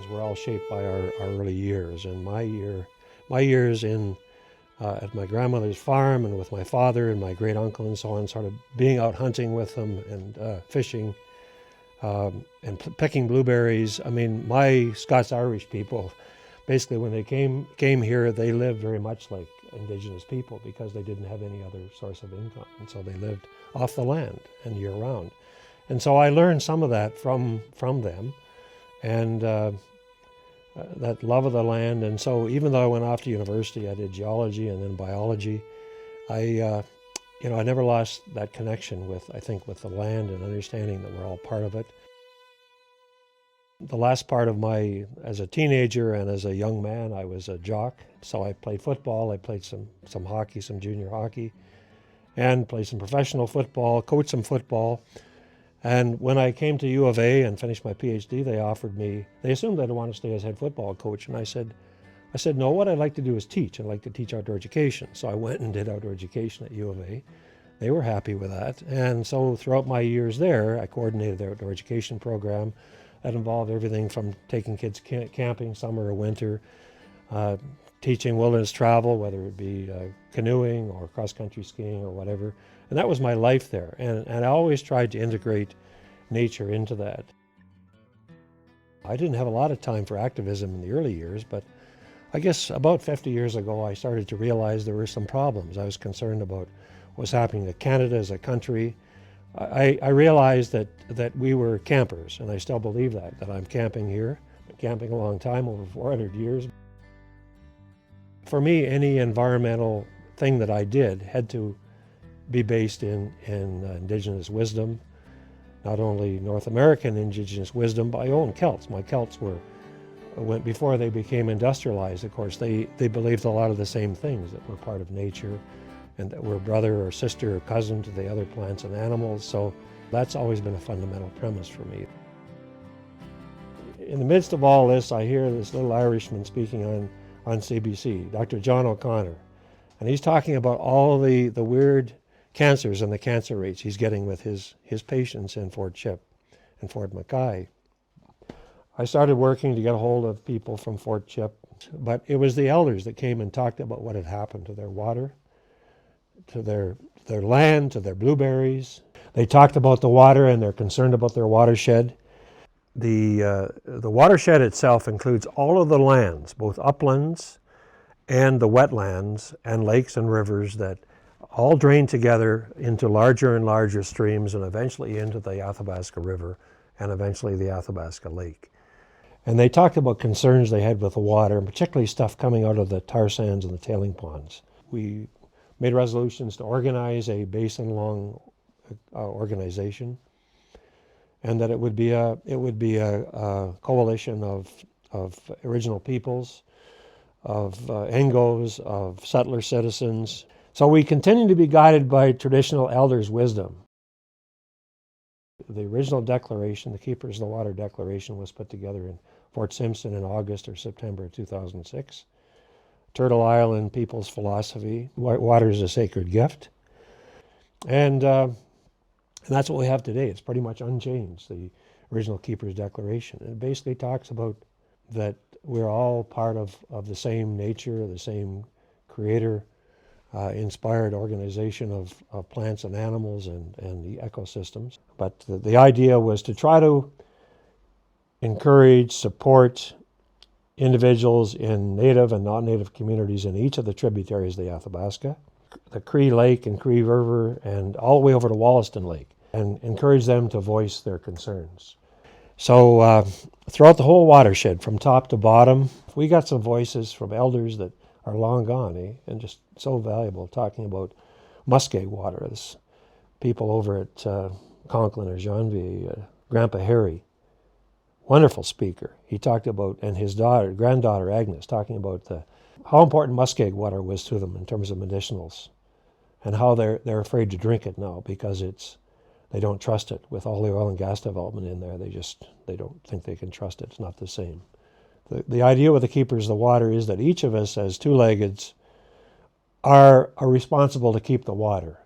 We're all shaped by our early years, and my years in at my grandmother's farm and with my father and my great uncle and so on, sort of being out hunting with them and fishing and picking blueberries. I mean, my Scots-Irish people, basically when they came here, they lived very much like Indigenous people because they didn't have any other source of income, and so they lived off the land and year-round. And so I learned some of that from them, and that love of the land. And so even though I went off to university, I did geology and then biology, I never lost that connection with the land and understanding that we're all part of it. The last part of as a teenager and as a young man, I was a jock. So I played football, I played some hockey, some junior hockey, and played some professional football, coached some football. And when I came to U of A and finished my PhD, they assumed I'd want to stay as head football coach. And I said, no, what I'd like to do is teach. I'd like to teach outdoor education. So I went and did outdoor education at U of A. They were happy with that. And so throughout my years there, I coordinated their outdoor education program. That involved everything from taking kids camping, summer or winter, teaching wilderness travel, whether it be canoeing or cross-country skiing or whatever. And that was my life there. And I always tried to integrate nature into that. I didn't have a lot of time for activism in the early years, but I guess about 50 years ago, I started to realize there were some problems. I was concerned about what was happening to Canada as a country. I realized that we were campers, and I still believe that I'm camping here. I've been camping a long time, over 400 years. For me, any environmental thing that I did had to be based in Indigenous wisdom, not only North American Indigenous wisdom, but my own Celts. My Celts went before they became industrialized, of course, they believed a lot of the same things, that we're part of nature and that we're brother or sister or cousin to the other plants and animals. So that's always been a fundamental premise for me. In the midst of all this, I hear this little Irishman speaking on CBC, Dr. John O'Connor, and he's talking about all the weird cancers and the cancer rates he's getting with his patients in Fort Chip and Fort McKay. I started working to get a hold of people from Fort Chip, but it was the elders that came and talked about what had happened to their water, to their land, to their blueberries. They talked about the water and they're concerned about their watershed. The watershed itself includes all of the lands, both uplands and the wetlands and lakes and rivers that all drain together into larger and larger streams and eventually into the Athabasca River and eventually the Athabasca Lake. And they talked about concerns they had with the water, and particularly stuff coming out of the tar sands and the tailing ponds. We made resolutions to organize a basin-long organization, and that it would be a coalition of original peoples, of Engos, of settler citizens. So we continue to be guided by traditional elders' wisdom. The original declaration, the Keepers of the Water Declaration, was put together in Fort Simpson in August or September of 2006. Turtle Island people's philosophy, water is a sacred gift. And that's what we have today. It's pretty much unchanged, the original Keepers Declaration. It basically talks about that we're all part of the same nature, the same creator, inspired organization of plants and animals and the ecosystems. But the idea was to try to encourage, support individuals in native and non-native communities in each of the tributaries of the Athabasca, the Cree Lake and Cree River, and all the way over to Wollaston Lake, and encourage them to voice their concerns. So throughout the whole watershed, from top to bottom, we got some voices from elders that are long gone, and just so valuable, talking about muskeg water. This people over at Conklin or Janvier, Grandpa Harry, wonderful speaker. He talked about, and his granddaughter Agnes, talking about how important muskeg water was to them in terms of medicinals, and how they're afraid to drink it now because they don't trust it. With all the oil and gas development in there, they don't think they can trust it. It's not the same. The idea with the Keepers of the Water is that each of us as two-leggeds are responsible to keep the water.